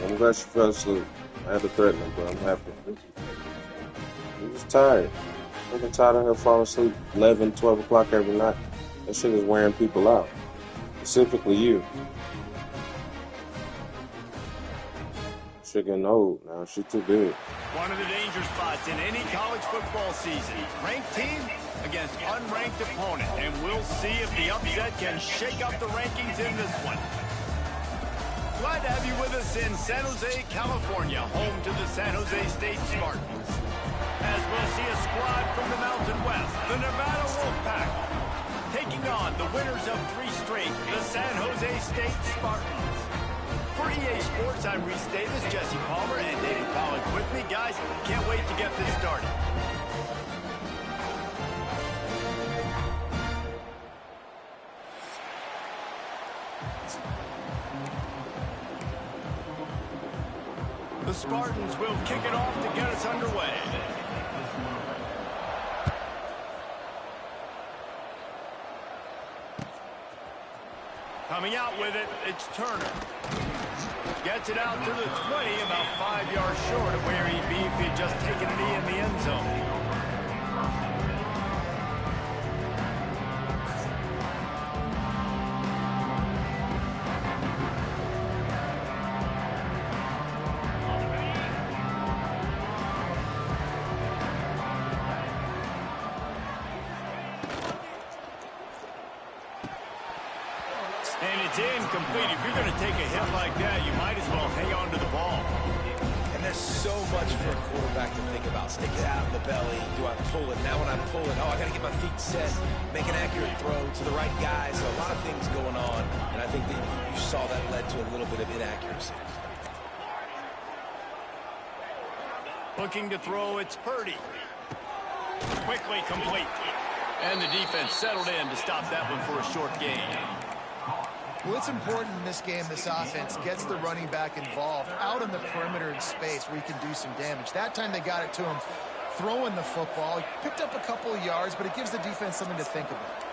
I'm glad she fell asleep. I had to threaten her, but I'm happy. I'm just tired. I'm tired of her falling asleep 11, 12 o'clock every night. That shit is wearing people out. Specifically you. She getting old now. She too big. One of the danger spots in any college football season. Ranked team against unranked opponent. And we'll see if the upset can shake up the rankings in this one. Glad to have you with us in San Jose, California, home to the San Jose State Spartans. As we'll see a squad from the Mountain West, the Nevada Wolfpack, taking on the winners of 3 straight, the San Jose State Spartans. For EA Sports, I'm Reese Davis, Jesse Palmer, and David Pollack with me. Guys, can't wait to get this started. The Spartans will kick it off to get us underway. Coming out with it, it's Turner. Gets it out to the 20, about 5 yards short of where he'd be if he'd just taken a knee in the end zone. And it's incomplete. If you're going to take a hit like that, you might as well hang on to the ball. And there's so much for a quarterback to think about. Stick it out in the belly. Do I pull it? Now when I pull it, I got to get my feet set, make an accurate throw to the right guy. So a lot of things going on. And I think that you saw that led to a little bit of inaccuracy. Looking to throw, it's Purdy. Quickly complete. And the defense settled in to stop that one for a short gain. Well, it's important in this game, this offense gets the running back involved out on the perimeter in space where he can do some damage. That time they got it to him throwing the football. He picked up a couple of yards, but it gives the defense something to think about.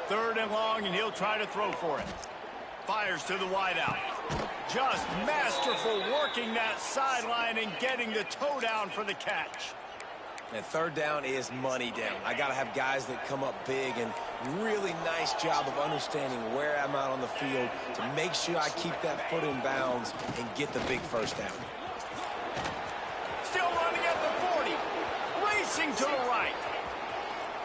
3rd and long, and he'll try to throw for it. Fires to the wideout. Just masterful working that sideline and getting the toe down for the catch. And 3rd down is money down. I got to have guys that come up big, and really nice job of understanding where I'm out on the field to make sure I keep that foot in bounds and get the big 1st down. Still running at the 40. Racing to the right.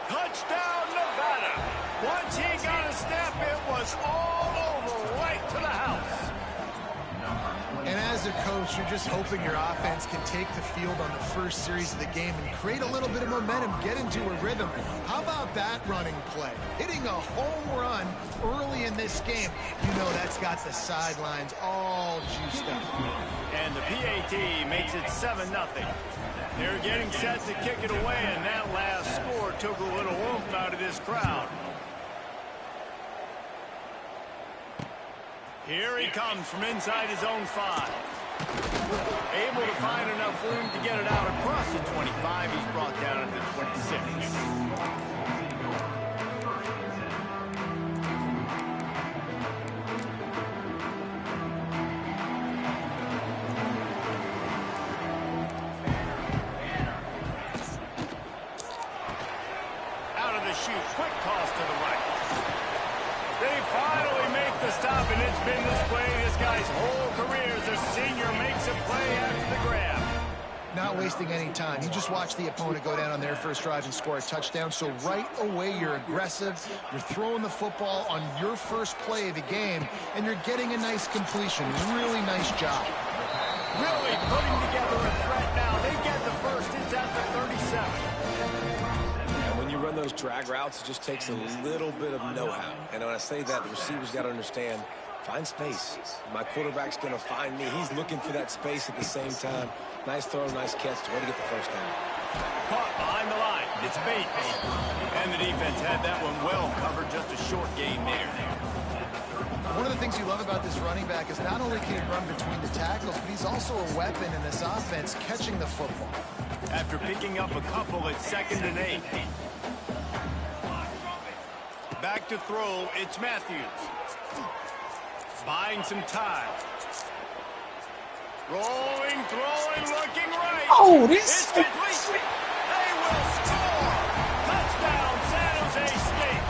Touchdown, Nevada. Once he got a step, it was all over right to the house. And as a coach, you're just hoping your offense can take the field on the first series of the game and create a little bit of momentum, get into a rhythm. How about that running play? Hitting a home run early in this game. You know that's got the sidelines all juiced up. And the PAT makes it 7-0. They're getting set to kick it away, and that last score took a little oomph out of this crowd. Here he comes from inside his own 5. Able to find enough room to get it out across the 25. He's brought down into the 26. Out of the chute, quick toss to the right. They finally make the stop, and it's been this way this guy's whole career as a senior makes a play after the grab. Not wasting any time. You just watch the opponent go down on their first drive and score a touchdown. So right away, you're aggressive. You're throwing the football on your first play of the game, and you're getting a nice completion. Really nice job. Really putting together a threat now. They get the first. It's at the 37. Run those drag routes, it just takes a little bit of know-how. And when I say that, the receivers got to understand, find space. My quarterback's going to find me. He's looking for that space at the same time. Nice throw, nice catch. Way to get the 1st down. Caught behind the line. It's Bates. And the defense had that one well covered. Just a short gain there. One of the things you love about this running back is not only can he run between the tackles, but he's also a weapon in this offense, catching the football. After picking up a couple, it's 2nd and 8. Back to throw, it's Matthews. Buying some time. Rolling, throwing, looking right. Oh, this. It's complete. They will score. Touchdown, San Jose State.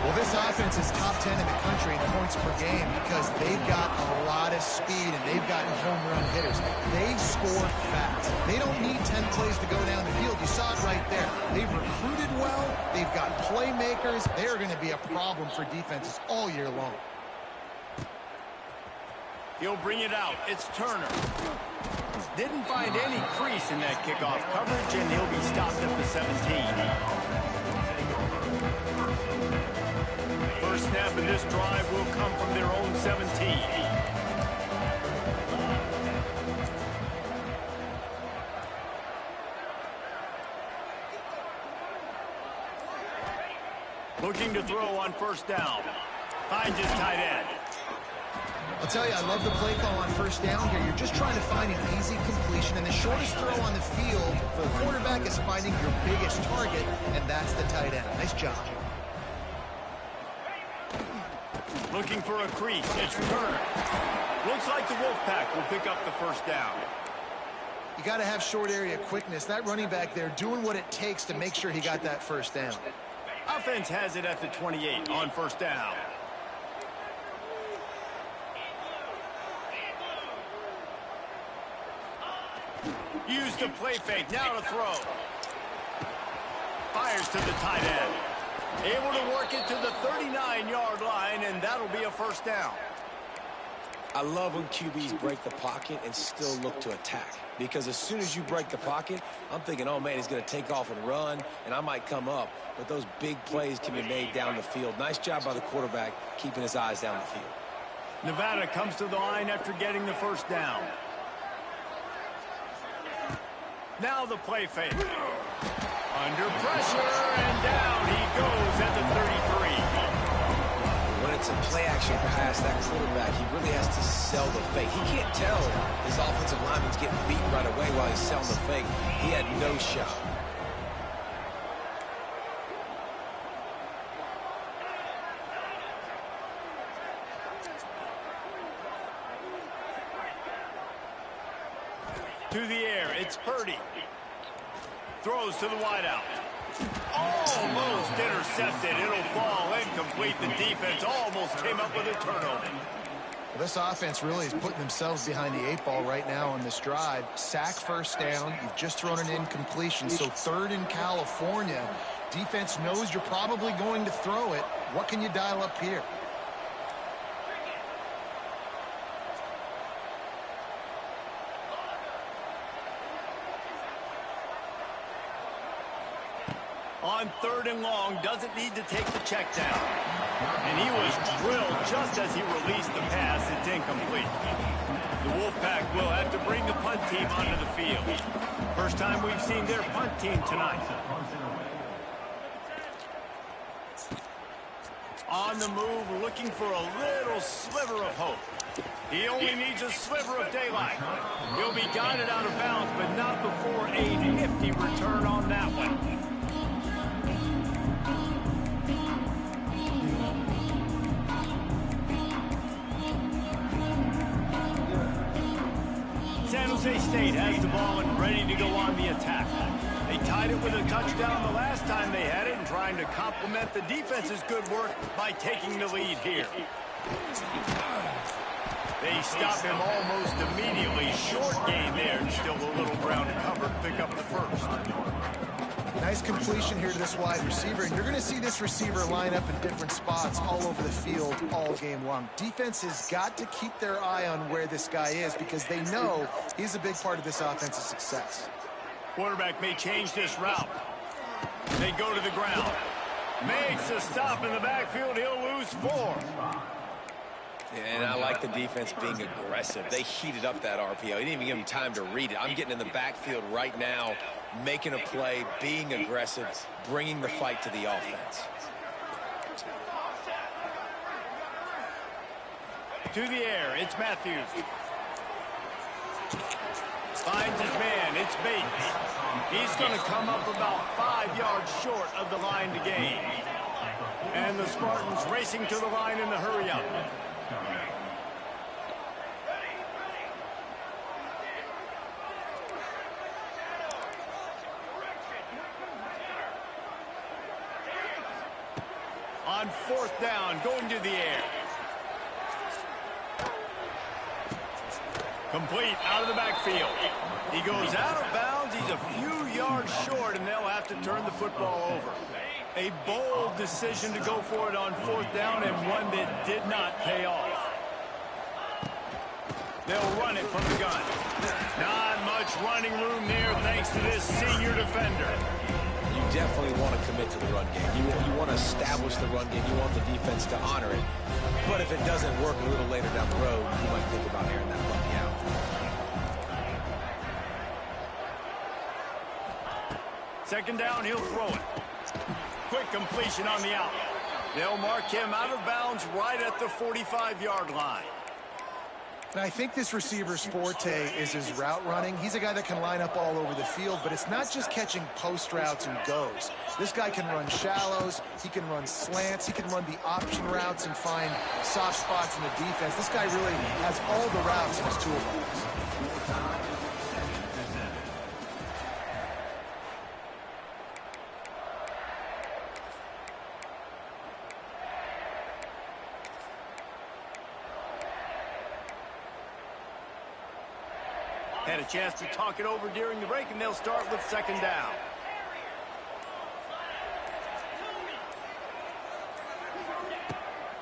Well, this offense is top 10 in the country in points per game because they've got a lot of speed and they've gotten home run hitters. They score fast. They don't need 10 plays to go down the field. You saw it right there. They've recruited well. They've got playmakers. They're going to be a problem for defenses all year long. He'll bring it out. It's Turner. Didn't find any crease in that kickoff coverage, and he'll be stopped at the 17. First snap of this drive will come from their own 17. Looking to throw on first down. Finds his tight end. I'll tell you, I love the play call on first down here. You're just trying to find an easy completion, and the shortest throw on the field for a quarterback is finding your biggest target, and that's the tight end. Nice job. Looking for a crease. It's Turner. Looks like the Wolfpack will pick up the first down. You got to have short area quickness. That running back there doing what it takes to make sure he got that first down. Offense has it at the 28 on first down. Use the play fake. Now to throw. Fires to the tight end. Able to work it to the 39-yard line, and that'll be a first down. I love when QBs break the pocket and still look to attack. Because as soon as you break the pocket, I'm thinking, oh, man, he's going to take off and run, and I might come up. But those big plays can be made down the field. Nice job by the quarterback keeping his eyes down the field. Nevada comes to the line after getting the first down. Now the play fake. Under pressure, and down he goes at the 33. When it's a play-action pass, that quarterback, he really has to sell the fake. He can't tell his offensive lineman's getting beat right away while he's selling the fake. He had no shot. To the air, it's Purdy. Throws to the wideout. Almost intercepted. It'll fall incomplete. The defense almost came up with a turnover. Well, this offense really is putting themselves behind the 8 ball right now on this drive. Sack first down. You've just thrown an incompletion. So third in California. Defense knows you're probably going to throw it. What can you dial up here? On third and long, doesn't need to take the check down. And he was drilled just as he released the pass. It's incomplete. The Wolfpack will have to bring the punt team onto the field. First time we've seen their punt team tonight. On the move, looking for a little sliver of hope. He only needs a sliver of daylight. He'll be guided out of bounds, but not before a nifty return on that one. San Jose State has the ball and ready to go on the attack. They tied it with a touchdown the last time they had it and trying to complement the defense's good work by taking the lead here. They stop him almost immediately. Short gain there. Still a little ground to cover to pick up the first. Nice completion here to this wide receiver, and you're going to see this receiver line up in different spots all over the field all game long. Defense has got to keep their eye on where this guy is because they know he's a big part of this offense's success. Quarterback may change this route. They go to the ground. Makes a stop in the backfield. He'll lose 4. And I like the defense being aggressive. They heated up that RPO. He didn't even give him time to read it. I'm getting in the backfield right now, making a play, being aggressive, bringing the fight to the offense. To the air, it's Matthews. Finds his man, it's Bates. He's going to come up about 5 yards short of the line to gain. And the Spartans racing to the line in the hurry-up. On fourth down, going to the air. Complete out of the backfield. He goes out of bounds. He's a few yards short, and they'll have to turn the football over. A bold decision to go for it on fourth down, and one that did not pay off. They'll run it from the gun. Not much running room there thanks to this senior defender. You definitely want to commit to the run game. You want to establish the run game. You want the defense to honor it. But if it doesn't work a little later down the road, you might think about airing that puppy out. Second down, he'll throw it. Quick completion on the out. They'll mark him out of bounds right at the 45-yard line. And I think this receiver's forte is his route running. He's a guy that can line up all over the field, but it's not just catching post routes and goes. This guy can run shallows, he can run slants, he can run the option routes and find soft spots in the defense. This guy really has all the routes in his toolbox. Had a chance to talk it over during the break, and they'll start with second down.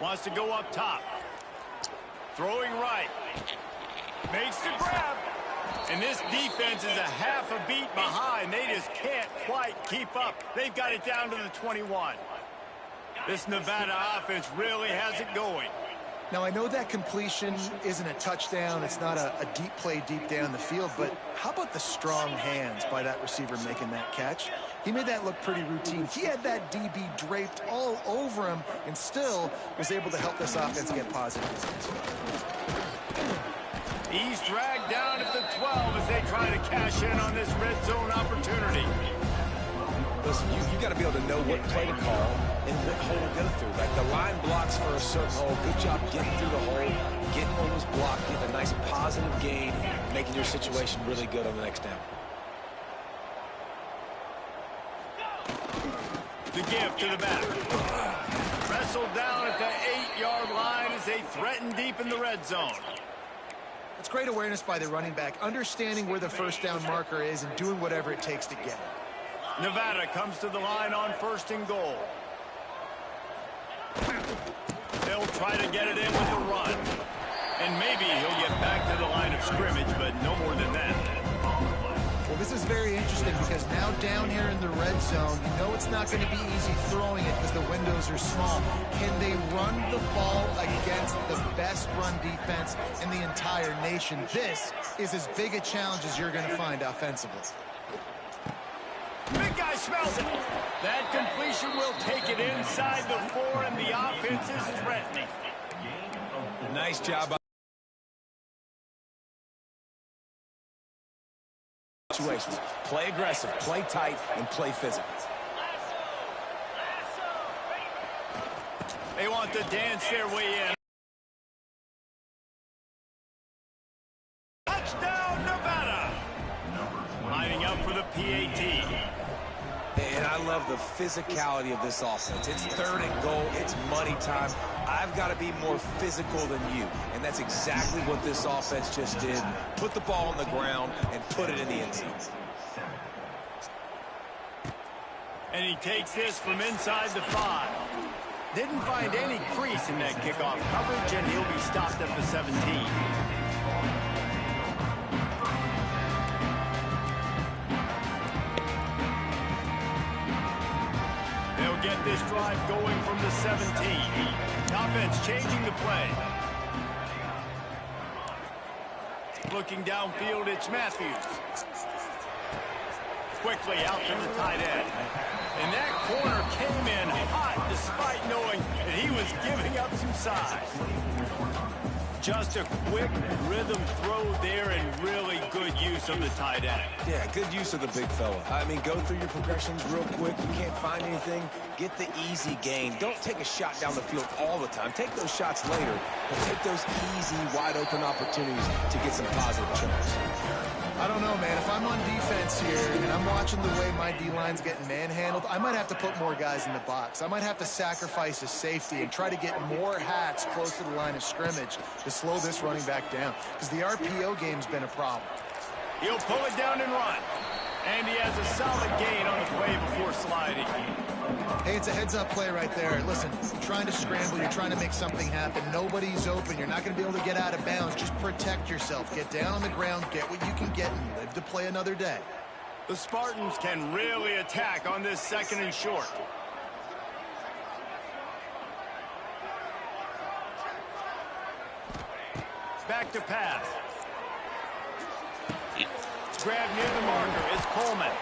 Wants to go up top. Throwing right. Makes the grab. And this defense is a half a beat behind. They just can't quite keep up. They've got it down to the 21. This Nevada offense really has it going. Now, I know that completion isn't a touchdown. It's not a deep play deep down the field, but how about the strong hands by that receiver making that catch? He made that look pretty routine. He had that DB draped all over him and still was able to help this offense get positive results. He's dragged down at the 12 as they try to cash in on this red zone opportunity. Listen, you got to be able to know what play to call and what hole to go through. Like the line blocks for a certain hole. Good job getting through the hole, getting what was blocked, getting a nice positive gain, making your situation really good on the next down. The give to the back. Wrestled down at the 8-yard line as they threaten deep in the red zone. It's great awareness by the running back, understanding where the first down marker is and doing whatever it takes to get it. Nevada comes to the line on first and goal. They'll try to get it in with a run. And maybe he'll get back to the line of scrimmage, but no more than that. Well, this is very interesting because now down here in the red zone, you know it's not going to be easy throwing it because the windows are small. Can they run the ball against the best run defense in the entire nation? This is as big a challenge as you're going to find offensively. Big guy smells it. That completion will take it inside the 4, and the offense is threatening. Nice job. Situations. Play aggressive, play tight, and play physical. They want to dance their way in. Touchdown, Nevada. Lining up for the PAT. And I love the physicality of this offense. It's third and goal. It's money time. I've got to be more physical than you. And that's exactly what this offense just did. Put the ball on the ground and put it in the end zone. And he takes this from inside the 5. Didn't find any crease in that kickoff coverage, and he'll be stopped at the 17. Get this drive going from the 17. Offense changing the play. Looking downfield, it's Matthews. Quickly out to the tight end. And that corner came in hot despite knowing that he was giving up some size. just a quick rhythm throw there and really good use of the tight end. Yeah, good use of the big fella. I mean, go through your progressions real quick. You can't find anything, get the easy gain. Don't take a shot down the field all the time. Take those shots later, but take those easy, wide-open opportunities to get some positive chunks. I don't know, man. If I'm on defense here and I'm watching the way my D-line's getting manhandled, I might have to put more guys in the box. I might have to sacrifice a safety and try to get more hats close to the line of scrimmage to slow this running back down, because the RPO game's been a problem. He'll pull it down and run. And he has a solid gain on the play before sliding. Hey, it's a heads-up play right there. Listen, you're trying to scramble, you're trying to make something happen. Nobody's open. You're not going to be able to get out of bounds. Just protect yourself. Get down on the ground, get what you can get, and live to play another day. The Spartans can really attack on this 2nd and short. Back to pass. It's grabbed near the marker. It's Coleman.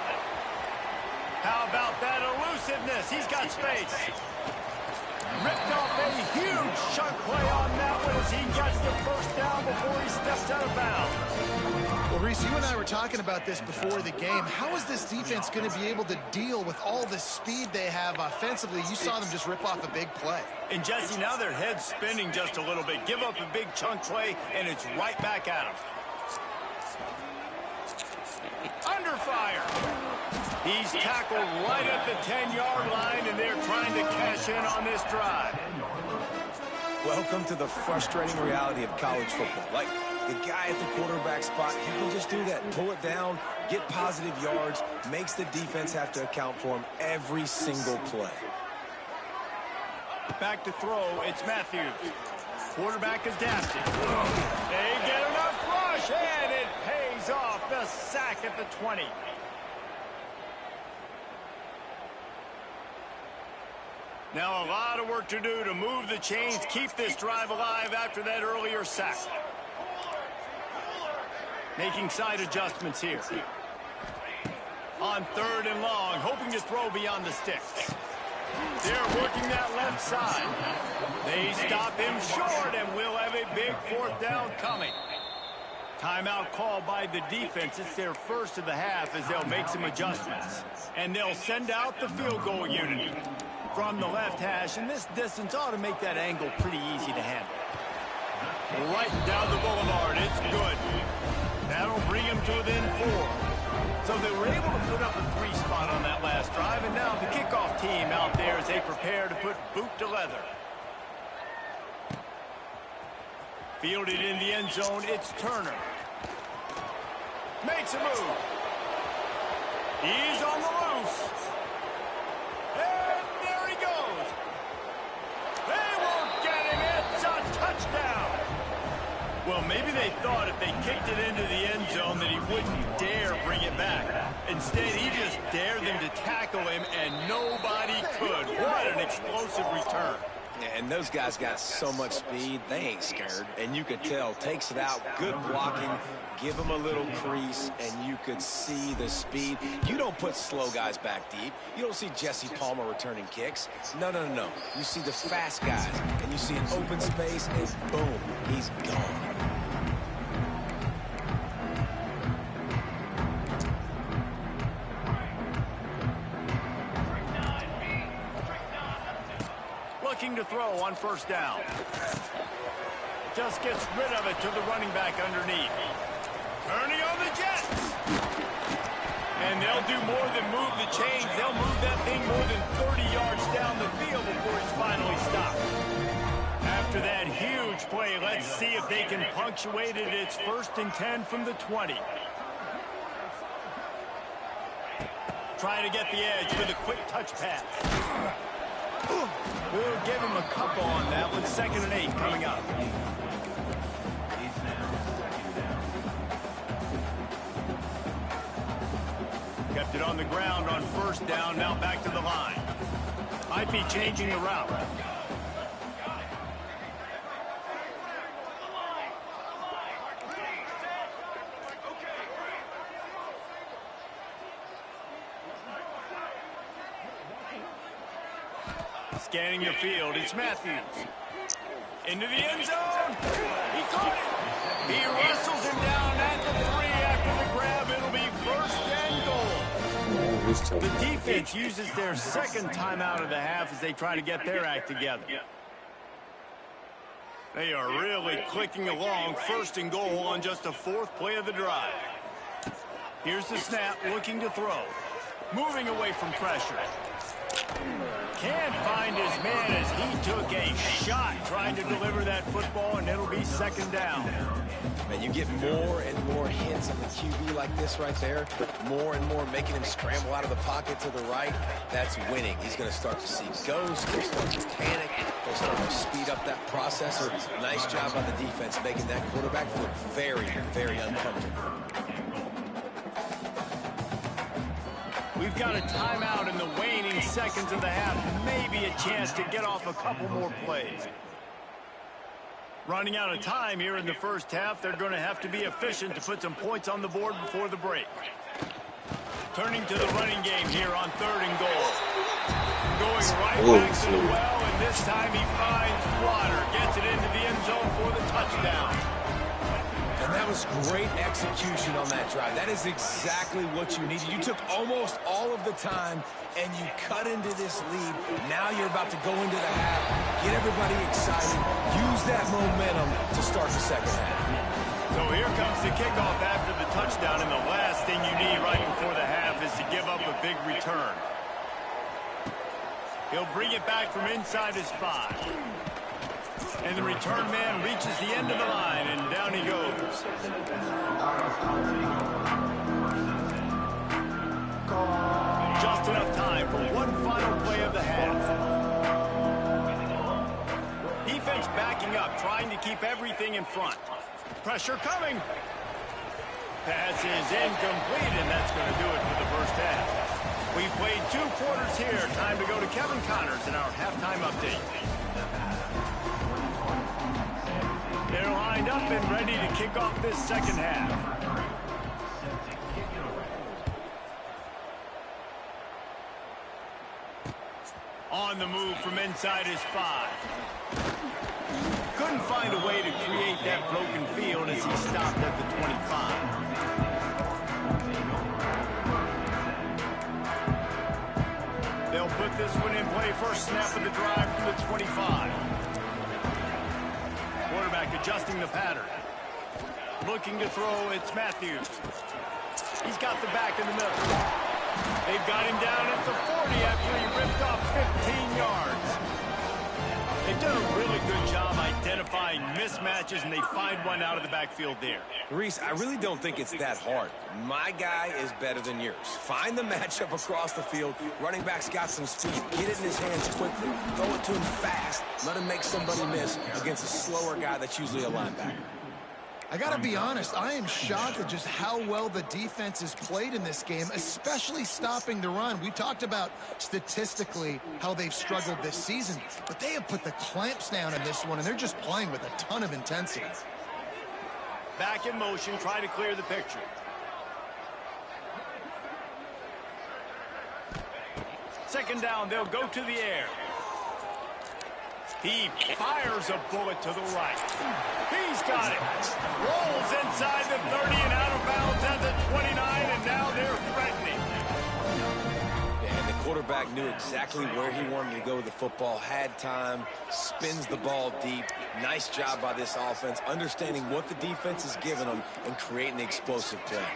How about that elusiveness? He's got space. Ripped off a huge chunk play on that one as he gets the first down before he steps out of bounds. Well, Reese, you and I were talking about this before the game. How is this defense going to be able to deal with all the speed they have offensively? You saw them just rip off a big play. And Jesse, now their head's spinning just a little bit. Give up a big chunk play, and it's right back at them. Under fire. He's tackled right at the 10-yard line, and they're trying to cash in on this drive. Welcome to the frustrating reality of college football. Like, the guy at the quarterback spot, he can just do that. Pull it down, get positive yards, makes the defense have to account for him every single play. Back to throw, it's Matthews. Quarterback adapted. They get enough rush, and it pays off. The sack at the 20. Now a lot of work to do to move the chains, keep this drive alive after that earlier sack. Making side adjustments here. On 3rd and long, hoping to throw beyond the sticks. They're working that left side. They stop him short, and we'll have a big 4th down coming. Timeout called by the defense. It's their first of the half as they'll make some adjustments. And they'll send out the field goal unit from the left hash, and this distance ought to make that angle pretty easy to handle. Right down the boulevard, it's good. That'll bring him to within 4. So they were able to put up a 3 spot on that last drive, and now the kickoff team out there as they prepare to put boot to leather. Fielded in the end zone, it's Turner. Makes a move. He's on the loose. And there he goes. They won't get him. It's a touchdown. Well, maybe they thought if they kicked it into the end zone that he wouldn't dare bring it back. Instead, he just dared them to tackle him, and nobody could. What an explosive return. And those guys got so much speed, they ain't scared. And you could tell, takes it out, good blocking, give them a little crease, and you could see the speed. You don't put slow guys back deep. You don't see Jesse Palmer returning kicks. No, no, no, no. You see the fast guys, and you see an open space, and boom, he's gone. Looking to throw on 1st down. Just gets rid of it to the running back underneath. Turning on the Jets. And they'll do more than move the chains. They'll move that thing more than 30 yards down the field before it's finally stopped. After that huge play, let's see if they can punctuate it. It's 1st and 10 from the 20. Trying to get the edge with a quick touch pass. We'll give him a couple on that one. 2nd and 8 coming up. Kept it on the ground on 1st down. Now back to the line. Might be changing the route. Scanning the field, it's Matthews. Into the end zone. He He wrestles him down at the 3 after the grab. It'll be first and goal. The defense uses their second timeout of the half as they try to get their act together. They are really clicking along. First and goal on just the 4th play of the drive. Here's the snap, looking to throw. Moving away from pressure. Can't find his man as he took a shot trying to deliver that football, and it'll be second down. Man, you get more and more hints on the QB like this right there. More and more making him scramble out of the pocket to the right. That's winning. He's going to start to see ghosts. He'll start to panic. He'll start to speed up that processor. Nice job on the defense making that quarterback look very, very uncomfortable. We've got a timeout in the waning seconds of the half. Maybe a chance to get off a couple more plays. Running out of time here in the first half. They're going to have to be efficient to put some points on the board before the break. Turning to the running game here on 3rd and goal. Going right back to the well, and this time he finds water. Gets it into the end zone for the touchdown. And that was great execution on that drive. That is exactly what you needed. You took almost all of the time, and you cut into this lead. Now you're about to go into the half, get everybody excited, use that momentum to start the second half. So here comes the kickoff after the touchdown, and the last thing you need right before the half is to give up a big return. He'll bring it back from inside his 5. And the return man reaches the end of the line, and down he goes. Just enough time for one final play of the half. Defense backing up, trying to keep everything in front. Pressure coming. Pass is incomplete, and that's going to do it for the first half. We've played 2 quarters here. Time to go to Kevin Connors in our halftime update. They're lined up and ready to kick off this second half. On the move from inside his 5. Couldn't find a way to create that broken field as he stopped at the 25. They'll put this one in play. First snap of the drive from the 25. Quarterback adjusting the pattern. Looking to throw, it's Matthews. He's got the back in the middle. They've got him down at the 40 after he ripped off 15 yards. They've done a really good job identifying mismatches, and they find one out of the backfield there. Reese, I really don't think it's that hard. My guy is better than yours. Find the matchup across the field. Running back's got some speed. Get it in his hands quickly. Throw it to him fast. Let him make somebody miss against a slower guy that's usually a linebacker. I got to be honest, I am shocked at just how well the defense has played in this game, especially stopping the run. We talked about statistically how they've struggled this season, but they have put the clamps down in this one, and they're just playing with a ton of intensity. Back in motion, try to clear the picture. Second down, they'll go to the air. He fires a bullet to the right. He's got it. Rolls inside the 30 and out of bounds at the 29, and now they're threatening. Yeah, and the quarterback knew exactly where he wanted to go with the football, had time, spins the ball deep. Nice job by this offense, understanding what the defense is giving them and creating the explosive play.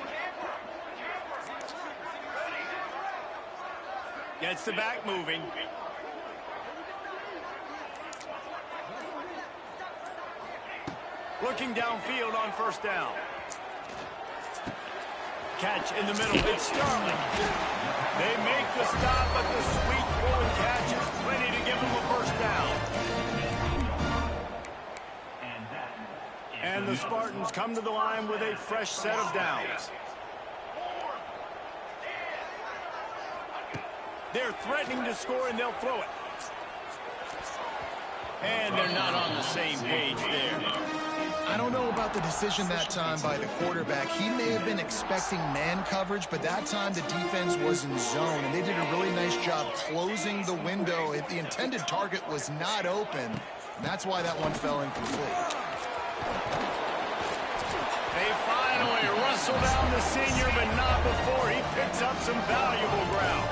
Gets the back moving. Looking downfield on first down. Catch in the middle. It's Sterling. They make the stop, but the sweet throw and catch is plenty to give them a first down. And the Spartans come to the line with a fresh set of downs. They're threatening to score, and they'll throw it. And they're not on the same page there. I don't know about the decision that time by the quarterback. He may have been expecting man coverage, but that time the defense was in zone, and they did a really nice job closing the window. The intended target was not open, and that's why that one fell incomplete. whistle down the senior, but not before he picks up some valuable ground.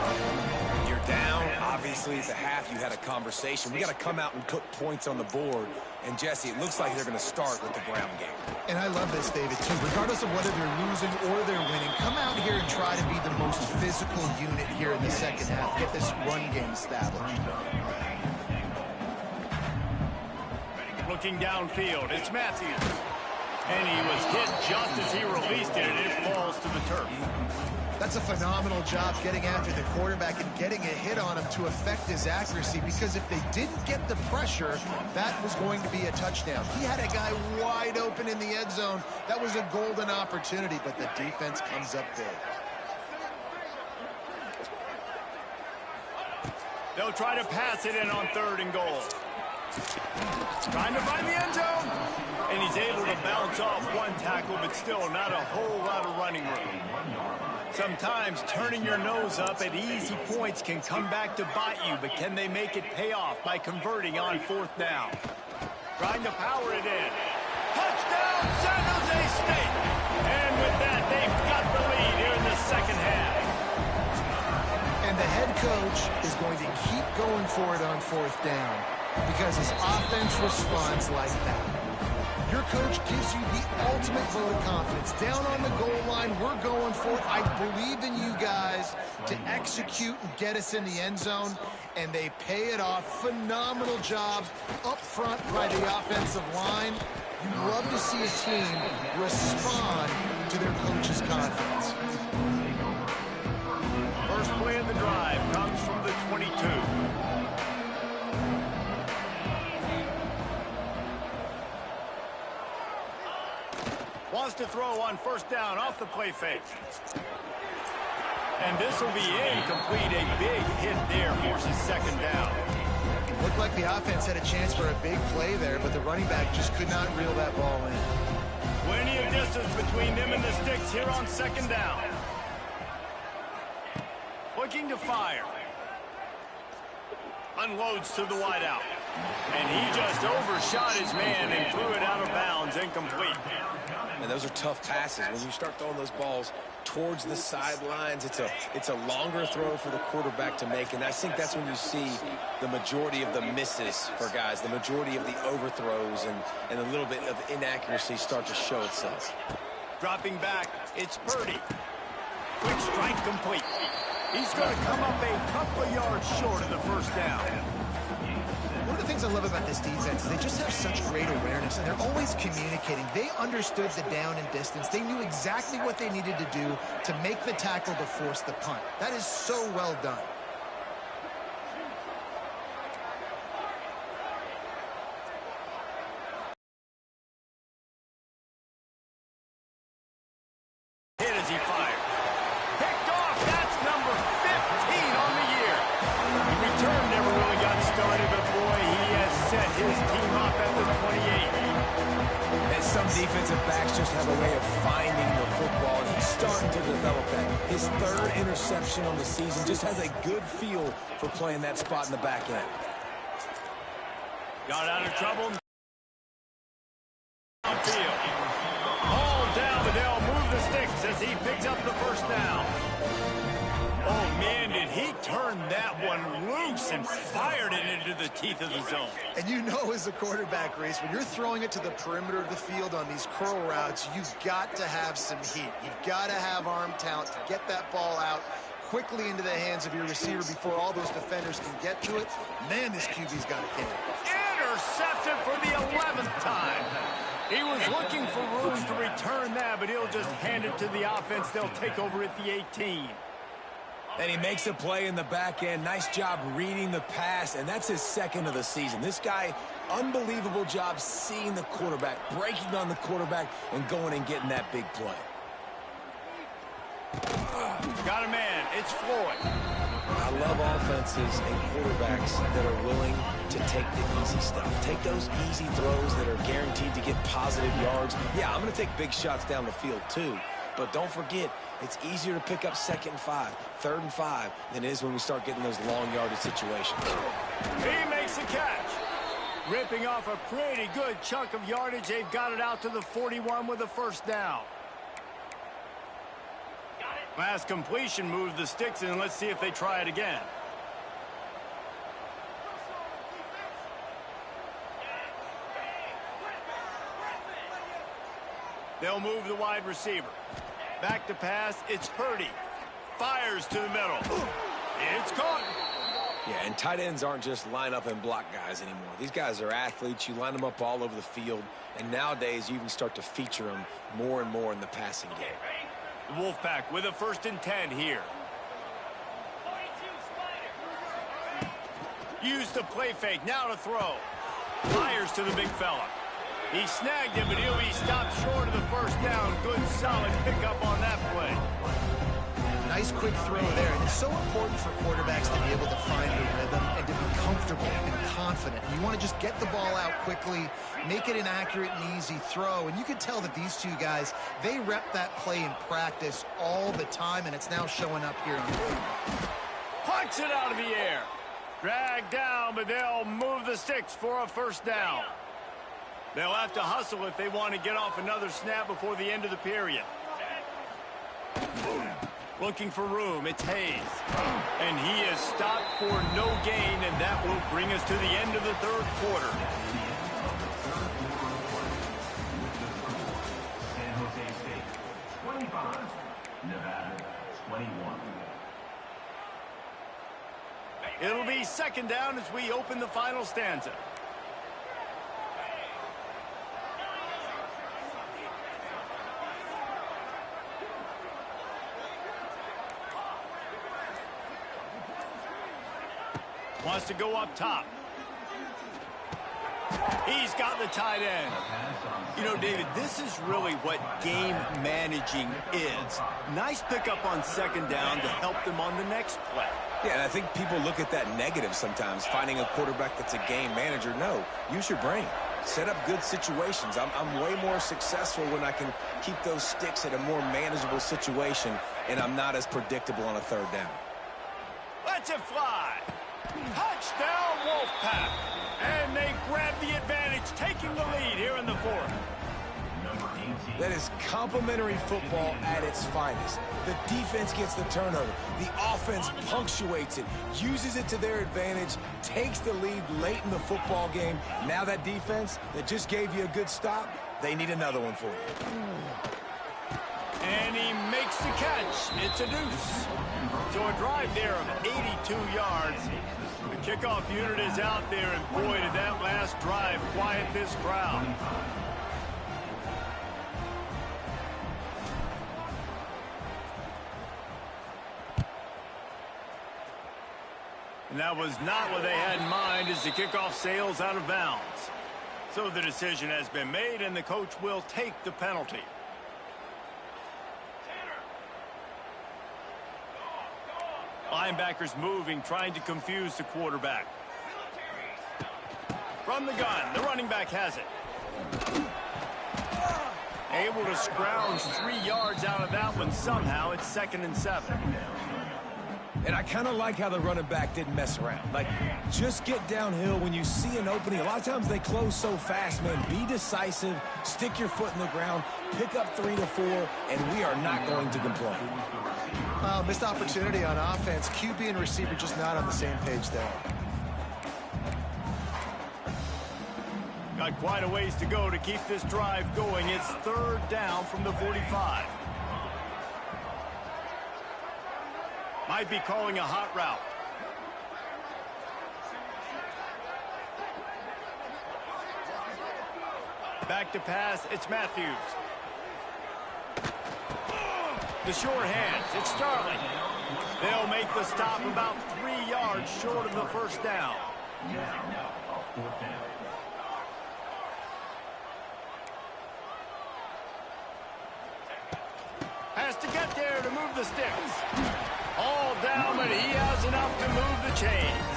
You're down. Obviously, at the half, you had a conversation. We got to come out and put points on the board. And, Jesse, it looks like they're going to start with the ground game. And I love this, David, too. Regardless of whether they're losing or they're winning, come out here and try to be the most physical unit here in the second half. Get this run game established. Looking downfield, it's Matthews. And he was hit just as he released it, and it falls to the turf. That's a phenomenal job getting after the quarterback and getting a hit on him to affect his accuracy, because if they didn't get the pressure, that was going to be a touchdown. He had a guy wide open in the end zone. That was a golden opportunity, but the defense comes up big. They'll try to pass it in on 3rd and goal. Trying to find the end zone. And he's able to bounce off one tackle, but still not a whole lot of running room. Sometimes turning your nose up at easy points can come back to bite you, but can they make it pay off by converting on 4th down? Trying to power it in. Touchdown, San Jose State! And with that, they've got the lead here in the second half. And the head coach is going to keep going for it on 4th down because his offense responds like that. Your coach gives you the ultimate vote of confidence. Down on the goal line, we're going for it. I believe in you guys to execute and get us in the end zone, and they pay it off. Phenomenal job up front by the offensive line. You love to see a team respond to their coach's confidence. First play of the drive comes from the 22. Wants to throw on 1st down off the play fake. And this will be incomplete. A big hit there forces 2nd down. Looked like the offense had a chance for a big play there, but the running back just could not reel that ball in. Plenty of distance between them and the sticks here on 2nd down. Looking to fire. Unloads to the wideout. And he just overshot his man and threw it out of bounds, incomplete. And those are tough passes. When you start throwing those balls towards the sidelines, it's a longer throw for the quarterback to make. And I think that's when you see the majority of the misses for guys, the majority of the overthrows and a little bit of inaccuracy start to show itself. Dropping back, it's Purdy. Quick strike complete. He's going to come up a couple of yards short of the 1st down. One of the things I love about this defense is they just have such great awareness, and they're always communicating. They understood the down and distance. They knew exactly what they needed to do to make the tackle to force the punt. That is so well done. Hit as he fired. Picked off. That's number 15 on the year. The return never really got started, but boy, he has set his team up at the 28. And some defensive backs just have a way of finding the football, and he's starting to develop that. His 3rd interception on the season, just has a good feel for playing that spot in the back end. Got out of trouble. Downfield. All down, but they'll move the sticks as he picks up the 1st down. Oh, man, did he turn that one loose and fired it into the teeth of the zone. And you know, as a quarterback race, when you're throwing it to the perimeter of the field on these curl routes, you've got to have some heat. You've got to have arm talent to get that ball out quickly into the hands of your receiver before all those defenders can get to it. Man, this QB's got a game. Intercepted for the 11th time. He was looking for room to return that, but he'll just hand it to the offense. They'll take over at the 18. And he makes a play in the back end. Nice job reading the pass, and that's his 2nd of the season. This guy, unbelievable job seeing the quarterback, breaking on the quarterback, and going and getting that big play. Got a man. It's Floyd. I love offenses and quarterbacks that are willing to take the easy stuff. Take those easy throws that are guaranteed to get positive yards. Yeah, I'm going to take big shots down the field too. But don't forget, it's easier to pick up 2nd and 5, 3rd and 5 than it is when we start getting those long yardage situations. He makes the catch. Ripping off a pretty good chunk of yardage. They've got it out to the 41 with a 1st down. Last completion moved the sticks, and let's see if they try it again. They'll move the wide receiver. Back to pass, it's Purdy. Fires to the middle. It's caught. Yeah, and tight ends aren't just line up and block guys anymore. These guys are athletes. You line them up all over the field, and nowadays you even start to feature them more and more in the passing game. The Wolfpack with a 1st and 10 here. Use the play fake, now to throw. Fires to the big fella. He snagged him, but he'll be stopped short of the 1st down. Good, solid pickup on that play. Nice quick throw there. And it's so important for quarterbacks to be able to find their rhythm and to be comfortable and confident. You want to just get the ball out quickly, make it an accurate and easy throw. And you can tell that these two guys, they rep that play in practice all the time, and it's now showing up here on the field. Punch it out of the air. Dragged down, but they'll move the sticks for a 1st down. They'll have to hustle if they want to get off another snap before the end of the period. Looking for room, it's Hayes. And he is stopped for no gain, and that will bring us to the end of the 3rd quarter. San Jose State, 25, Nevada, 21. It'll be 2nd down as we open the final stanza. Wants to go up top. He's got the tight end. You know, David, this is really what game managing is. Nice pickup on 2nd down to help them on the next play. Yeah, and I think people look at that negative sometimes, finding a quarterback that's a game manager. No, use your brain. Set up good situations. I'm way more successful when I can keep those sticks at a more manageable situation, and I'm not as predictable on a 3rd down. Let's it fly. Touchdown, Wolfpack. And they grab the advantage, taking the lead here in the 4th. That is complimentary football at its finest. The defense gets the turnover. The offense punctuates it, uses it to their advantage, takes the lead late in the football game. Now that defense that just gave you a good stop, they need another one for you. And he makes the catch. It's a deuce. So a drive there of 82 yards. The kickoff unit is out there, and boy, did that last drive quiet this crowd. And that was not what they had in mind as the kickoff sails out of bounds. So the decision has been made, and the coach will take the penalty. Linebackers moving, trying to confuse the quarterback. From the gun, the running back has it. Able to scrounge 3 yards out of that one somehow. It's 2nd and 7. And I kind of like how the running back didn't mess around. Like, just get downhill when you see an opening. A lot of times they close so fast, man. Be decisive, stick your foot in the ground, pick up 3 to 4, and we are not going to complain. Missed opportunity on offense. QB and receiver just not on the same page there. Got quite a ways to go to keep this drive going. It's 3rd down from the 45. Might be calling a hot route. Back to pass, it's Matthews. The short hands, it's Starling. They'll make the stop about 3 yards short of the 1st down. Has to get there to move the sticks. All down, but he has enough to move the chains.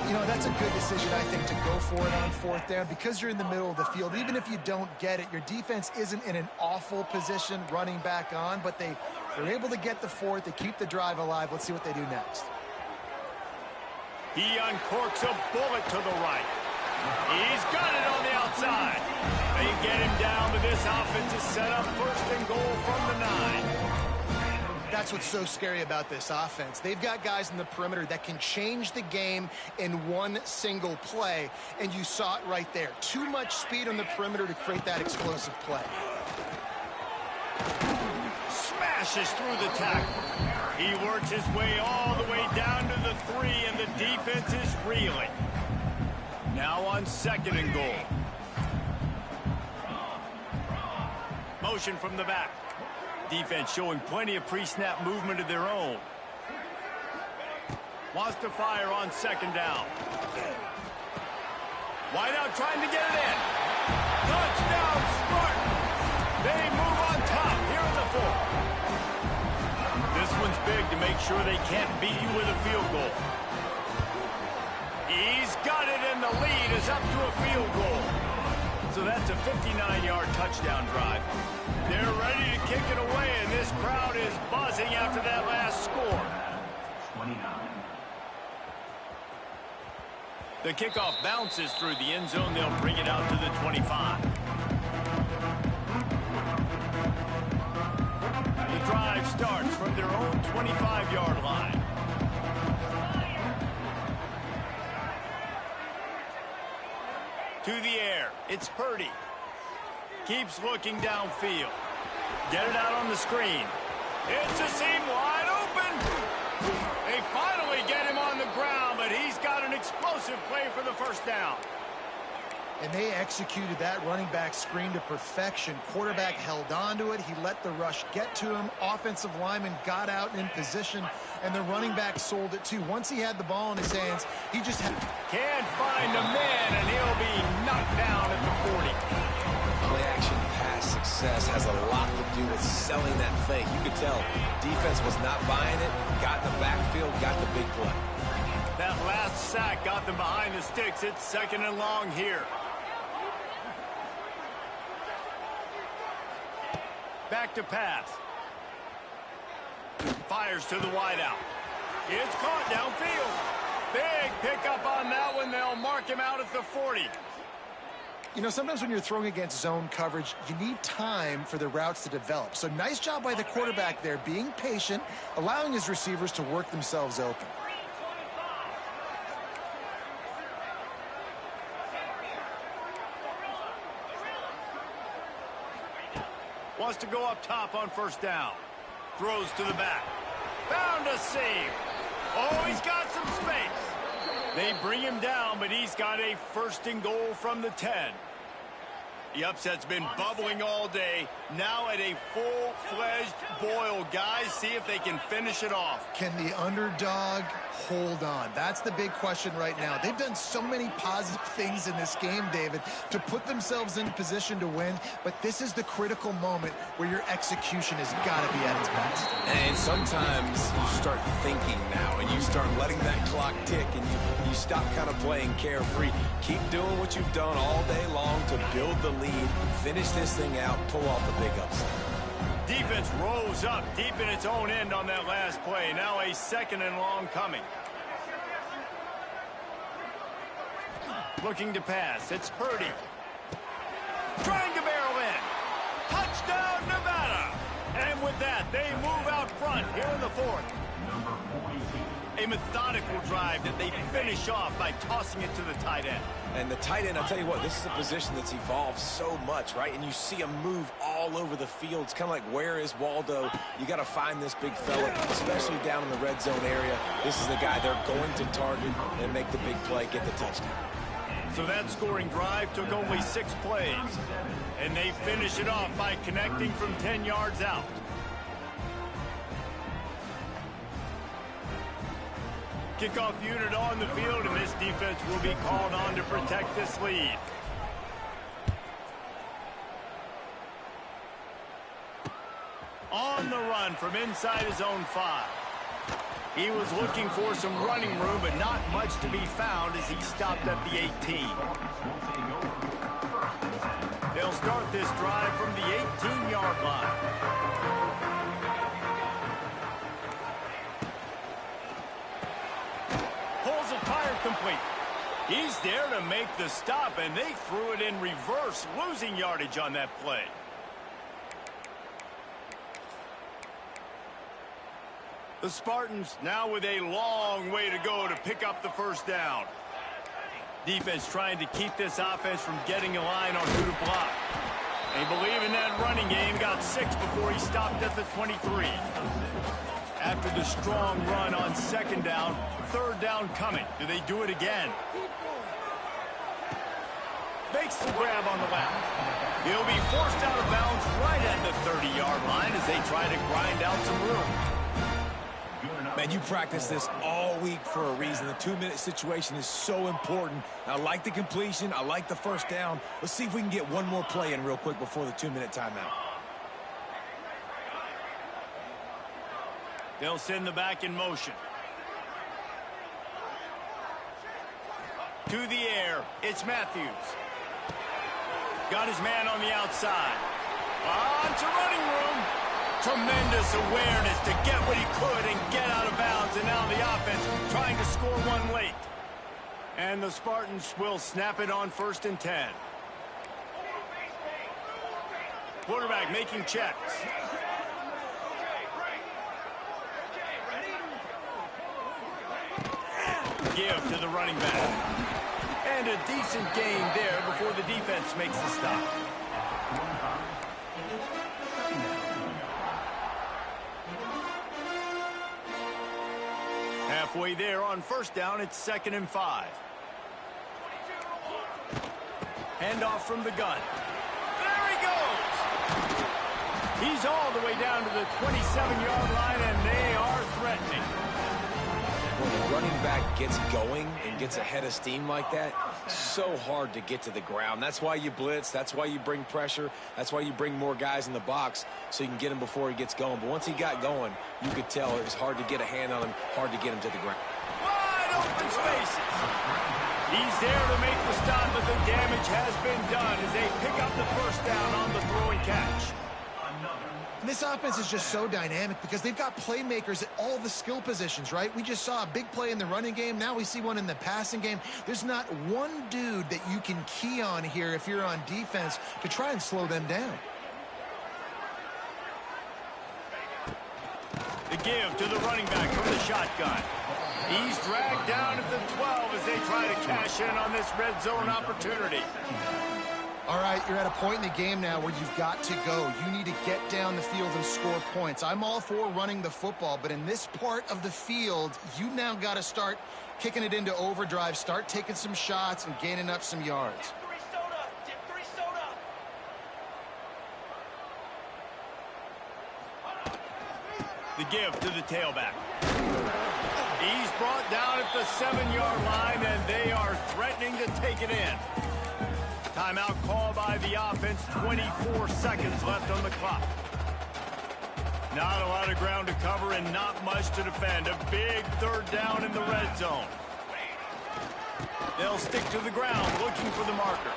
You know, that's a good decision, I think, to go for it on 4th down because you're in the middle of the field. Even if you don't get it, your defense isn't in an awful position running back on, but they're able to get the 4th. They keep the drive alive. Let's see what they do next. He uncorks a bullet to the right. He's got it on the outside. They get him down, but this offense is set up 1st and goal from the 9. That's what's so scary about this offense. They've got guys in the perimeter that can change the game in one single play, and you saw it right there. Too much speed on the perimeter to create that explosive play. Smashes through the tackle. He works his way all the way down to the 3, and the defense is reeling. Now on 2nd and goal. Motion from the back. Defense showing plenty of pre-snap movement of their own. Wants to fire on 2nd down. Wide out trying to get it in. Touchdown, Spartans. They move on top here in the 4th. This one's big to make sure they can't beat you with a field goal. He's got it, and the lead is up to a field goal. So that's a 59-yard touchdown drive. They're ready to kick it away, and this crowd is buzzing after that last score. 29. The kickoff bounces through the end zone. They'll bring it out to the 25. The drive starts from their own 25-yard line. To the air, it's Purdy. Keeps looking downfield. Get it out on the screen. It's a seam wide open. They finally get him on the ground, but he's got an explosive play for the 1st down. And they executed that running back screen to perfection. Quarterback held on to it. He let the rush get to him. Offensive lineman got out in position, and the running back sold it too. Once he had the ball in his hands, he just had... Can't find a man, and he'll be knocked down at the 40. Play-action pass success has a lot to do with selling that fake. You could tell defense was not buying it, got in the backfield, got the big play. That last sack got them behind the sticks. It's 2nd and long here. Back to pass. Fires to the wideout. It's caught downfield. Big pickup on that one. They'll mark him out at the 40. You know, sometimes when you're throwing against zone coverage, you need time for the routes to develop. So nice job by the quarterback there, being patient, allowing his receivers to work themselves open. Wants to go up top on 1st down. Throws to the back. Found a seam. Oh, he's got some space. They bring him down, but he's got a 1st and goal from the 10. The upset's been bubbling all day. Now at a full-fledged boil. Guys, see if they can finish it off. Can the underdog hold on? That's the big question right now. They've done so many positive things in this game, David, to put themselves in position to win, but this is the critical moment where your execution has got to be at its best. And sometimes you start thinking now, and you start letting that clock tick, and you stop kind of playing carefree. Keep doing what you've done all day long to build the lead, finish this thing out, pull off the big upset. Defense rose up deep in its own end on that last play. Now a 2nd and long coming. Looking to pass. It's Purdy. Trying to barrel in. Touchdown, Nevada. And with that, they move out front here in the 4th. A methodical drive that they finish off by tossing it to the tight end. And the tight end, I'll tell you what, this is a position that's evolved so much, right? And you see him move all over the field. It's kind of like, where is Waldo? You got to find this big fella, especially down in the red zone area. This is the guy they're going to target and make the big play, get the touchdown. So that scoring drive took only 6 plays. And they finish it off by connecting from 10 yards out. Kickoff unit on the field, and this defense will be called on to protect this lead. On the run from inside his own 5. He was looking for some running room, but not much to be found as he stopped at the 18. They'll start this drive from the 18-yard line. Pulls it, fired complete. He's there to make the stop, and they threw it in reverse, losing yardage on that play. The Spartans now with a long way to go to pick up the first down. Defense trying to keep this offense from getting a line on who to block. They believe in that running game. Got 6 before he stopped at the 23. After the strong run on second down, third down coming. Do they do it again? Makes the grab on the left. He'll be forced out of bounds right at the 30-yard line as they try to grind out some room. Man, you practice this all week for a reason. The 2-minute situation is so important. I like the completion. I like the first down. Let's see if we can get one more play in real quick before the 2-minute timeout. They'll send the back in motion. To the air, it's Matthews. Got his man on the outside. On to running room. Tremendous awareness to get what he could and get out of bounds. And now the offense trying to score one late. And the Spartans will snap it on 1st and 10. Quarterback making checks. Give to the running back. And a decent gain there before the defense makes the stop. Halfway there on first down, it's 2nd and 5. Handoff from the gun. There he goes! He's all the way down to the 27-yard line, and they are threatening. When the running back gets going and gets ahead of steam like that, so hard to get to the ground. That's why you blitz. That's why you bring pressure. That's why you bring more guys in the box so you can get him before he gets going. But once he got going, you could tell it was hard to get a hand on him, hard to get him to the ground. Wide open spaces. He's there to make the stop, but the damage has been done as they pick up the first down on the throw and catch. And this offense is just so dynamic because they've got playmakers at all the skill positions, right? We just saw a big play in the running game. Now we see one in the passing game. There's not one dude that you can key on here if you're on defense to try and slow them down. The give to the running back from the shotgun. He's dragged down at the 12 as they try to cash in on this red zone opportunity. All right, you're at a point in the game now where you've got to go. You need to get down the field and score points. I'm all for running the football, but in this part of the field, you now got to start kicking it into overdrive, start taking some shots and gaining up some yards. The give to the tailback. He's brought down at the 7-yard line, and they are threatening to take it in. Timeout call by the offense, 24 seconds left on the clock. Not a lot of ground to cover and not much to defend. A big third down in the red zone. They'll stick to the ground looking for the marker.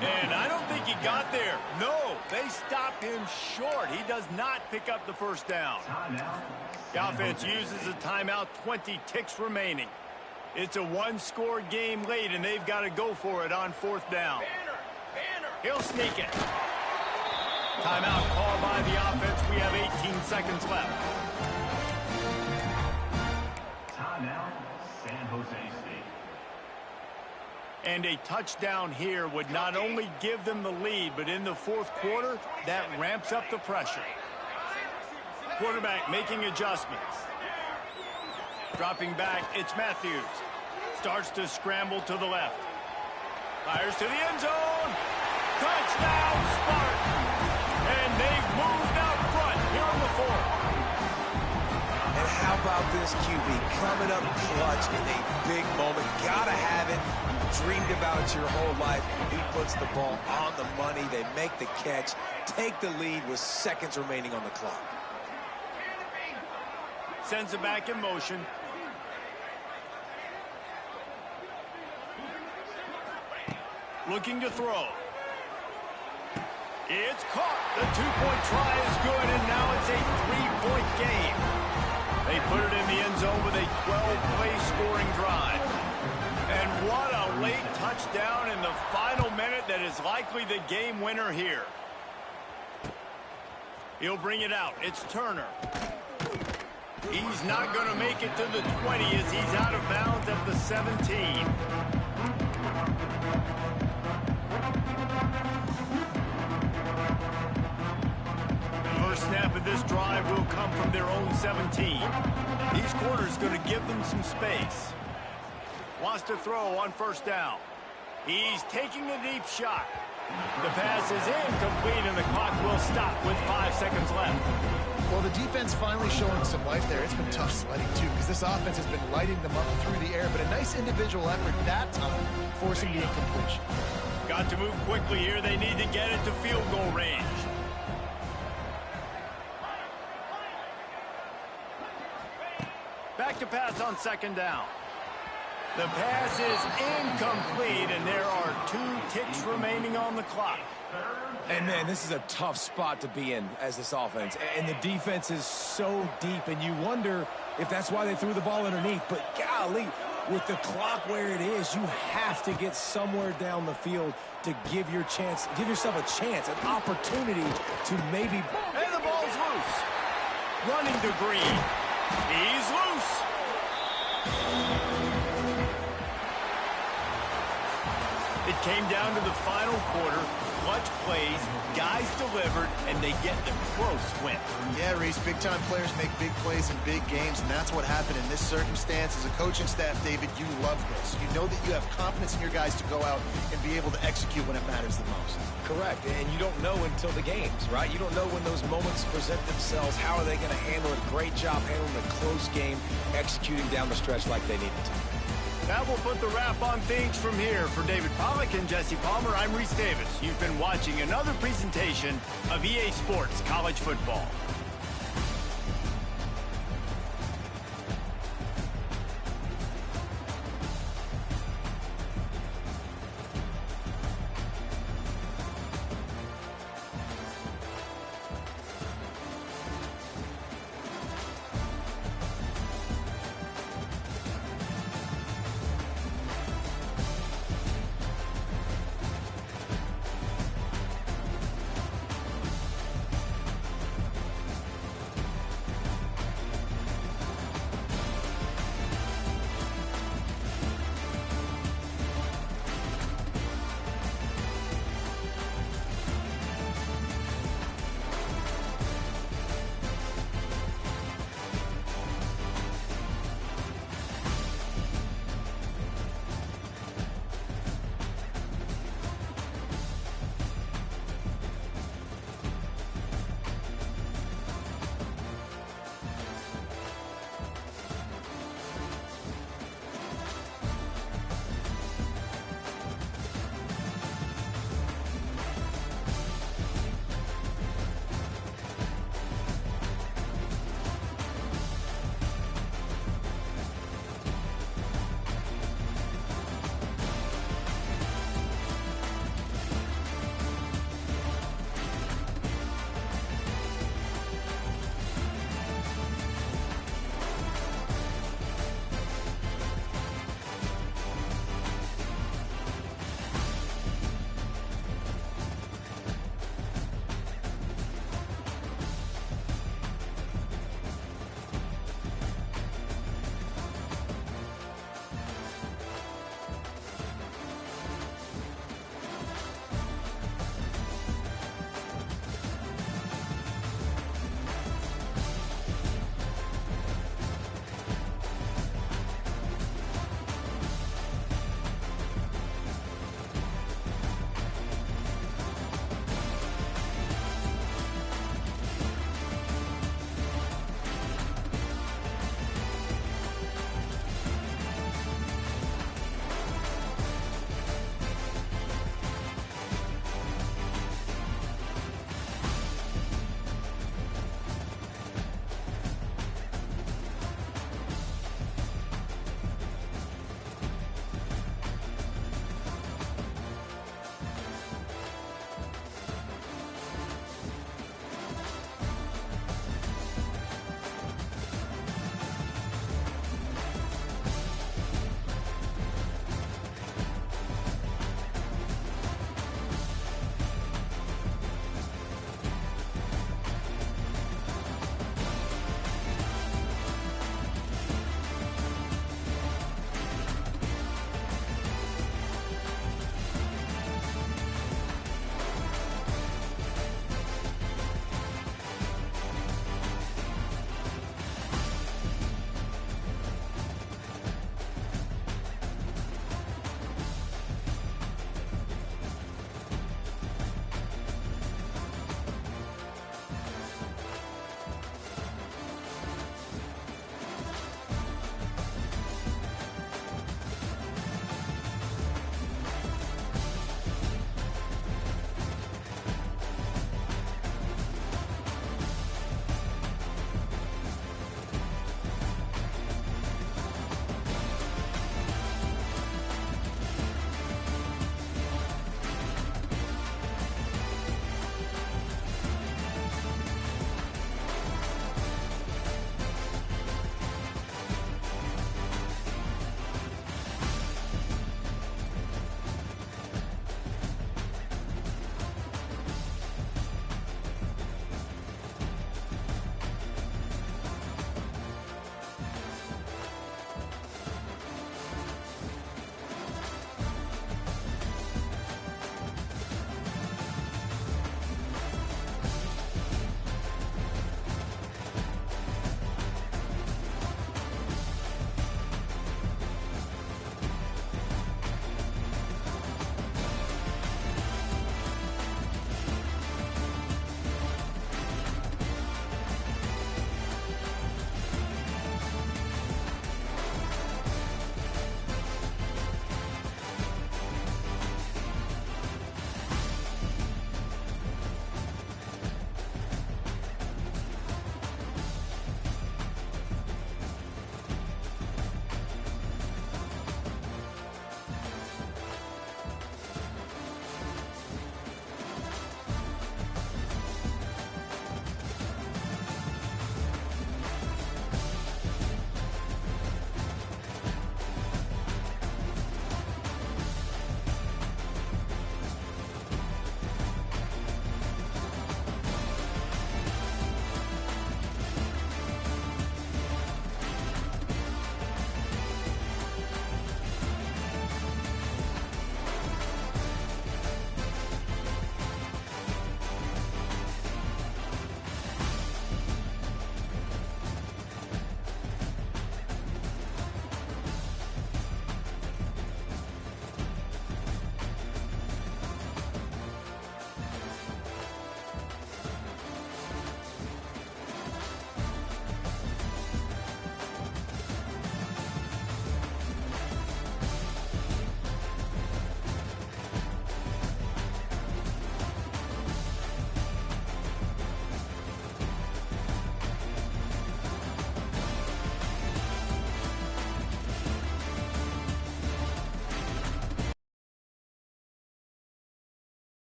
And I don't think he got there. No, they stopped him short. He does not pick up the first down. The offense uses a timeout, 20 ticks remaining. It's a one-score game late, and they've got to go for it on 4th down. He'll sneak it. Timeout called by the offense. We have 18 seconds left. Timeout, San Jose State. And a touchdown here would not only give them the lead, but in the 4th quarter, that ramps up the pressure. Quarterback making adjustments. Dropping back, it's Matthews. Starts to scramble to the left. Fires to the end zone. Touchdown, Spartans. And they've moved out front here in the 4th. And how about this QB coming up clutch in a big moment? Gotta have it. You've dreamed about it your whole life. He puts the ball on the money. They make the catch, take the lead with seconds remaining on the clock. Sends it back in motion. Looking to throw. It's caught. The 2-point try is good, and now it's a 3-point game. They put it in the end zone with a 12-play scoring drive. And what a late touchdown in the final minute that is likely the game winner here. He'll bring it out. It's Turner. He's not going to make it to the 20 as he's out of bounds at the 17. First snap of this drive will come from their own 17. These corners going to give them some space. Wants to throw on first down. He's taking a deep shot. The pass is incomplete, and the clock will stop with 5 seconds left. Well, the defense finally showing some life there. It's been tough sledding, too, because this offense has been lighting them up through the air, but a nice individual effort that time, forcing the incompletion. Got to move quickly here. They need to get it to field goal range. Back to pass on second down. The pass is incomplete, and there are 2 ticks remaining on the clock. And, man, this is a tough spot to be in as this offense. And the defense is so deep, and you wonder if that's why they threw the ball underneath. But, golly, with the clock where it is, you have to get somewhere down the field to give yourself a chance, an opportunity to maybe... And the ball's loose. Running to Green. He's loose. It came down to the final quarter. Clutch plays, guys delivered, and they get the close win. Yeah, Reese, big-time players make big plays in big games, and that's what happened in this circumstance. As a coaching staff, David, you love this. You know that you have confidence in your guys to go out and be able to execute when it matters the most. Correct, and you don't know until the games, right? You don't know when those moments present themselves. How are they going to handle it? Great job handling the close game, executing down the stretch like they needed to. That will put the wrap on things from here. For David Pollack and Jesse Palmer, I'm Reese Davis. You've been watching another presentation of EA Sports College Football.